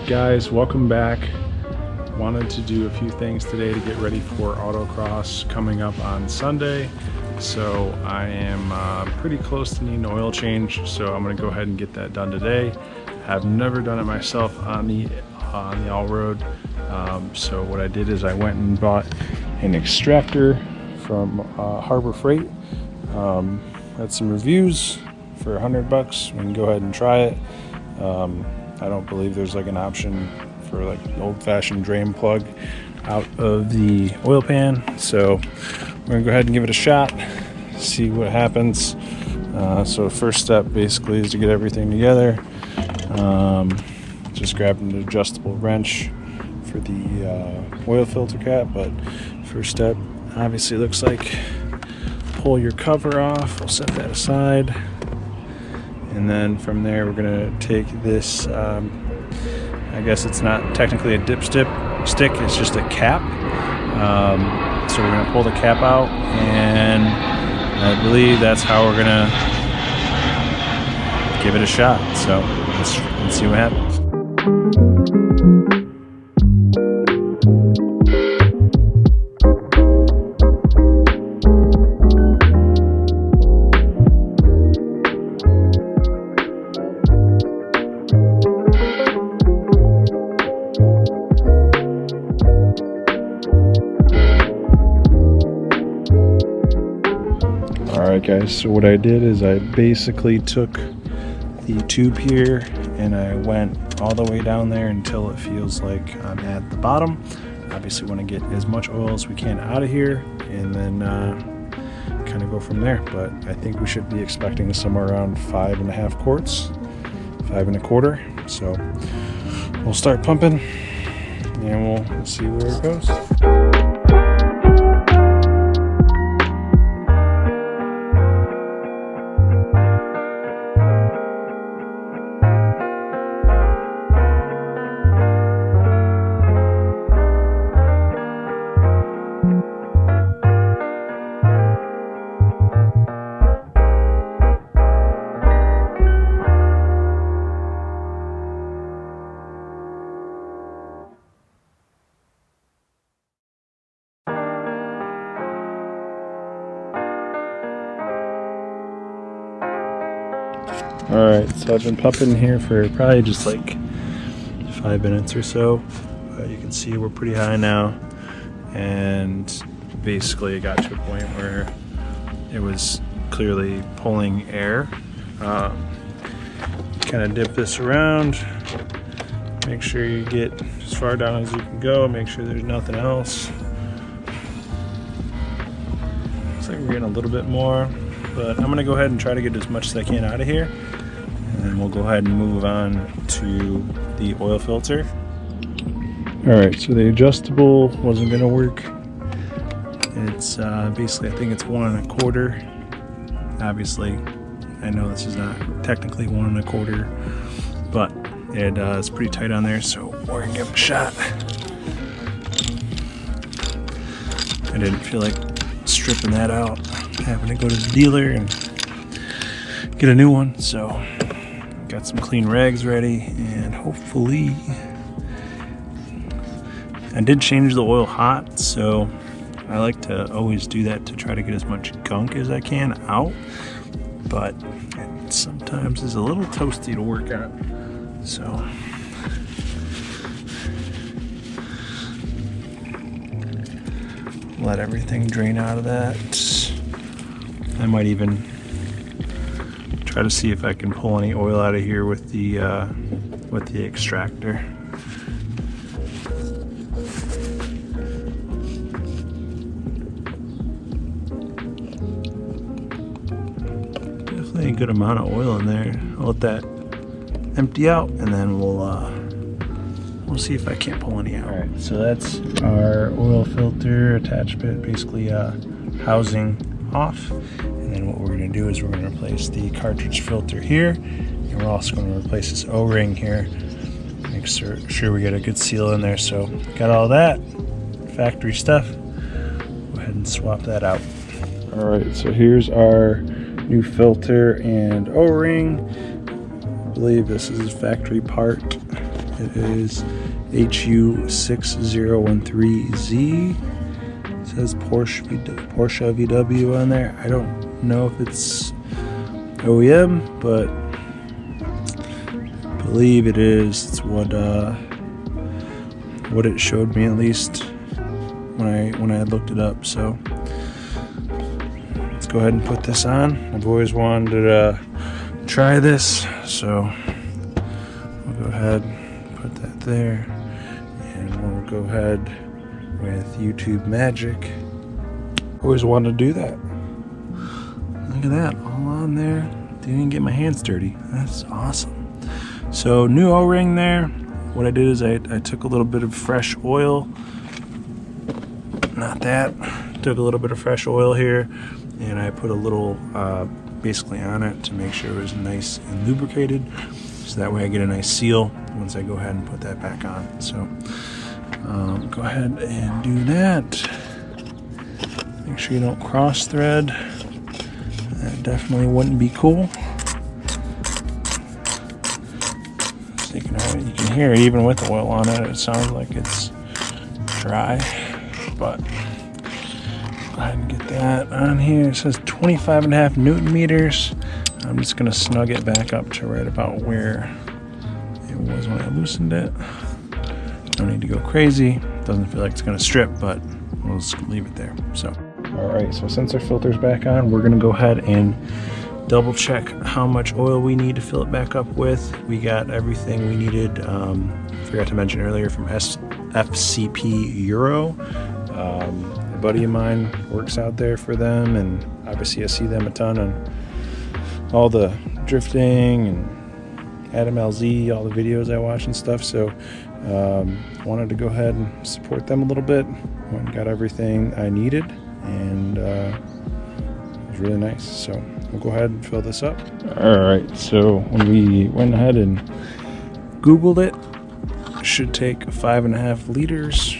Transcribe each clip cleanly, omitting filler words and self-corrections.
Alright guys, welcome back. Wanted to do a few things today to get ready for autocross coming up on Sunday. So I am pretty close to needing an oil change, so I'm going to go ahead and get that done today. I've never done it myself on the Allroad. So what I did is I went and bought an extractor from Harbor Freight. Had some reviews for $100. We can go ahead and try it. I don't believe there's like an option for like an old-fashioned drain plug out of the oil pan, so we're gonna go ahead and give it a shot, see what happens. So first step basically is to get everything together. Just grab an adjustable wrench for the oil filter cap, but first step obviously looks like pull your cover off. We'll set that aside. And then from there, we're gonna take this, I guess it's not technically a dipstick stick, it's just a cap. So we're gonna pull the cap out, and I believe that's how we're gonna give it a shot. So let's see what happens. Alright guys, so what I did is I basically took the tube here and I went all the way down there until it feels like I'm at the bottom. Obviously want to get as much oil as we can out of here and then kind of go from there. But I think we should be expecting somewhere around 5.5 quarts, 5 1/4. So we'll start pumping and we'll see where it goes. Alright, so I've been pumping here for probably just like 5 minutes or so. You can see we're pretty high now, and basically it got to a point where it was clearly pulling air. Kind of dip this around, make sure you get as far down as you can go, make sure there's nothing else. Looks like we're getting a little bit more, but I'm going to go ahead and try to get as much as I can out of here. And we'll go ahead and move on to the oil filter. Alright, so the adjustable wasn't going to work. It's basically, I think it's 1 1/4. Obviously, I know this is not technically 1 1/4, but it's pretty tight on there, so we're going to give it a shot. I didn't feel like stripping that out, having to go to the dealer and get a new one, so got some clean rags ready, and hopefully I did change the oil hot, so I like to always do that to try to get as much gunk as I can out, but it sometimes is a little toasty to work on, so let everything drain out of that. I might even try to see if I can pull any oil out of here with the extractor. Definitely a good amount of oil in there. I'll let that empty out, and then we'll see if I can't pull any out. All right, so that's our oil filter attachment, basically housing off. And then what we're going to do is we're going to replace the cartridge filter here, and we're also going to replace this O-ring here. Make sure we get a good seal in there. So got all that factory stuff. Go ahead and swap that out. All right, so here's our new filter and O-ring. I believe this is a factory part. It is HU6013Z. It says Porsche VW on there. I don't know if it's OEM, but I believe it is. It's what it showed me, at least when I looked it up. So let's go ahead and put this on. I've always wanted to try this, so we'll go ahead and put that there, and we'll go ahead with YouTube Magic. Always wanted to do that. Look at that, all on there. Didn't even get my hands dirty. That's awesome. So new O-ring there. What I did is I took a little bit of fresh oil. Not that. Took a little bit of fresh oil here, and I put a little basically on it to make sure it was nice and lubricated, so that way I get a nice seal once I go ahead and put that back on. So go ahead and do that. Make sure you don't cross thread. That definitely wouldn't be cool. So you can hear it even with the oil on it. It sounds like it's dry, but go ahead and get that on here. It says 25.5 Newton meters. I'm just going to snug it back up to right about where it was when I loosened it. No need to go crazy. Doesn't feel like it's going to strip, but we'll just leave it there. So, all right, so since our filter's back on, we're going to go ahead and double check how much oil we need to fill it back up with. We got everything we needed. Forgot to mention earlier, from FCP Euro. A buddy of mine works out there for them, and obviously I see them a ton on all the drifting and Adam LZ, all the videos I watch and stuff. So wanted to go ahead and support them a little bit. Went and got everything I needed, and it was really nice. So we'll go ahead and fill this up. All right, so when we went ahead and Googled it, it should take 5.5 liters.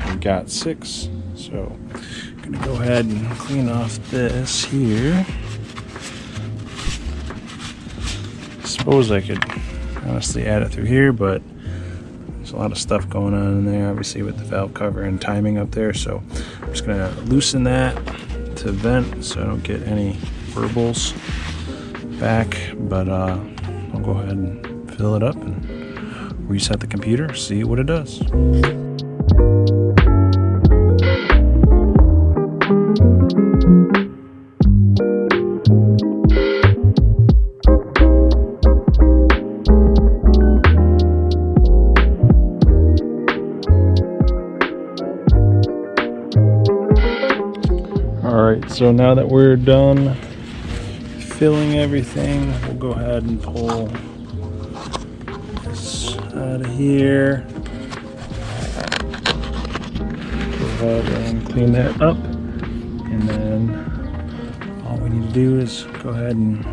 We got 6. So I'm gonna go ahead and clean off this here. I suppose I could honestly add it through here, but there's a lot of stuff going on in there, obviously with the valve cover and timing up there. So I'm just gonna loosen that to vent so I don't get any burbles back. But I'll go ahead and fill it up and reset the computer, see what it does. Alright, so now that we're done filling everything, we'll go ahead and pull this out of here. Go ahead and clean that up, and then all we need to do is go ahead and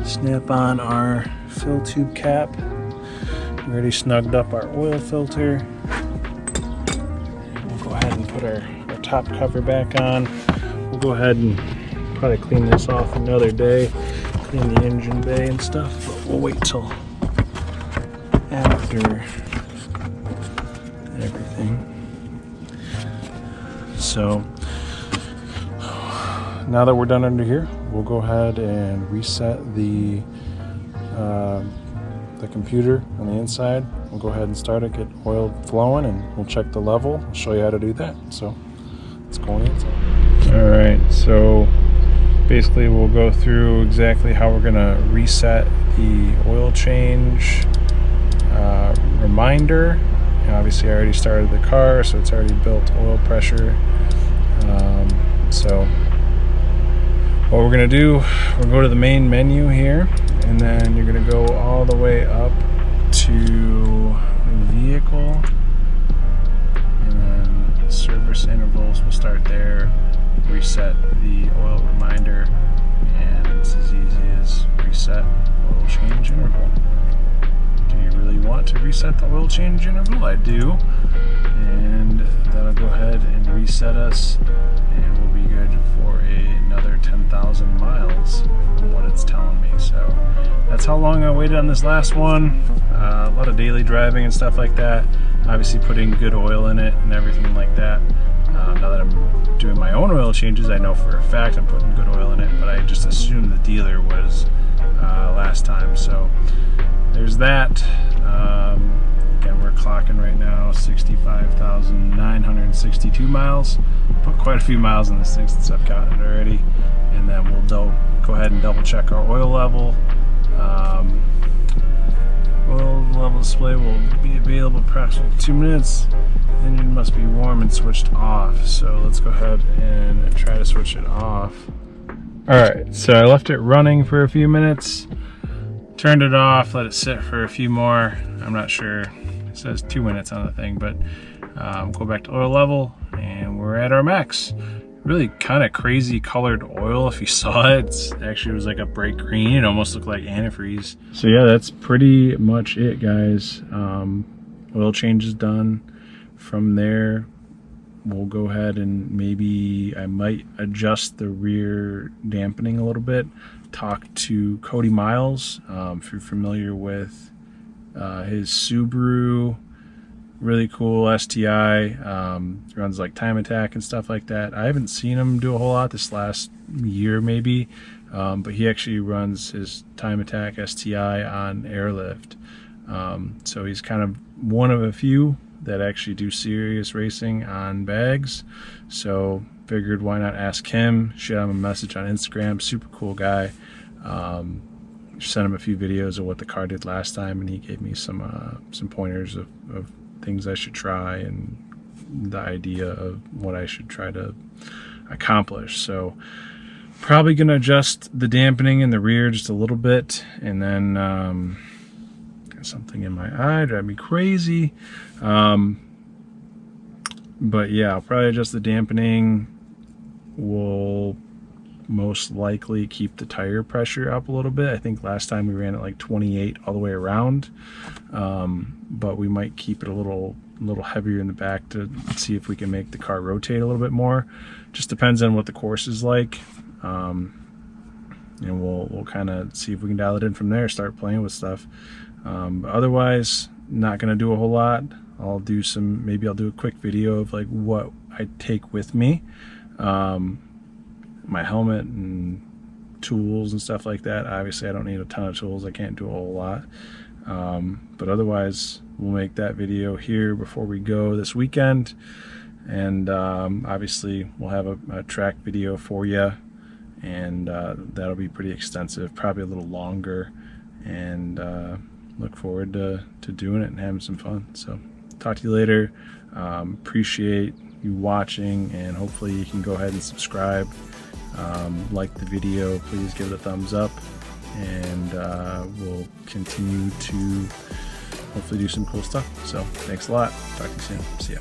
snap on our fill tube cap. We already snugged up our oil filter. We'll go ahead and put our top cover back on. We'll go ahead and probably clean this off another day, clean the engine bay and stuff, but we'll wait till after everything. So now that we're done under here, we'll go ahead and reset the computer on the inside. We'll go ahead and start it, get oil flowing, and we'll check the level. I'll show you how to do that. So let's go on inside. All right, so basically we'll go through exactly how we're gonna reset the oil change reminder. And obviously I already started the car, so it's already built oil pressure. So what we're gonna do, we'll go to the main menu here, and then you're gonna go all the way up to vehicle, and then service intervals, we'll start there. Reset the oil reminder, and it's as easy as reset oil change interval. Do you really want to reset the oil change interval? I do. and that'll go ahead and reset us, and we'll be good for another 10,000 miles from what it's telling me. So that's how long I waited on this last one. A lot of daily driving and stuff like that, obviously putting good oil in it and everything like that. Now that I'm doing my own oil changes, I know for a fact I'm putting good oil in it, but I just assumed the dealer was last time. So there's that. Again, we're clocking right now 65,962 miles. Put quite a few miles in this thing since I've counted it already. And then we'll go ahead and double check our oil level. Oil level display will be available approximately 2 minutes. The engine must be warm and switched off. So let's go ahead and try to switch it off. Alright, so I left it running for a few minutes. Turned it off, let it sit for a few more. I'm not sure, it says 2 minutes on the thing, but go back to oil level and we're at our max. Really kind of crazy colored oil. If you saw it, it was like a bright green. It almost looked like antifreeze. So yeah, that's pretty much it, guys. Oil change is done. From there, we'll go ahead and maybe I might adjust the rear dampening a little bit. Talk to Cody Miles, if you're familiar with his Subaru, really cool STI, runs like time attack and stuff like that. I haven't seen him do a whole lot this last year maybe, but he actually runs his time attack STI on airlift. So he's kind of one of a few that actually do serious racing on bags. So figured why not ask him, shoot him a message on Instagram. Super cool guy. Sent him a few videos of what the car did last time, and he gave me some pointers of things I should try and the idea of what I should try to accomplish. So probably gonna adjust the dampening in the rear just a little bit, and then got something in my eye, drive me crazy. But yeah, I'll probably adjust the dampening. We'll most likely keep the tire pressure up a little bit. I think last time we ran it like 28 all the way around, but we might keep it a little heavier in the back to see if we can make the car rotate a little bit more. Just depends on what the course is like, and we'll kind of see if we can dial it in from there, start playing with stuff. But otherwise, not gonna do a whole lot. Maybe I'll do a quick video of like what I take with me, my helmet and tools and stuff like that. Obviously I don't need a ton of tools, I can't do a whole lot, but otherwise we'll make that video here before we go this weekend. And obviously we'll have a track video for you, and that'll be pretty extensive, probably a little longer, and look forward to doing it and having some fun. So talk to you later. Appreciate you watching, and hopefully you can go ahead and subscribe. Like the video, please give it a thumbs up, and we'll continue to hopefully do some cool stuff. So thanks a lot. Talk to you soon. See ya.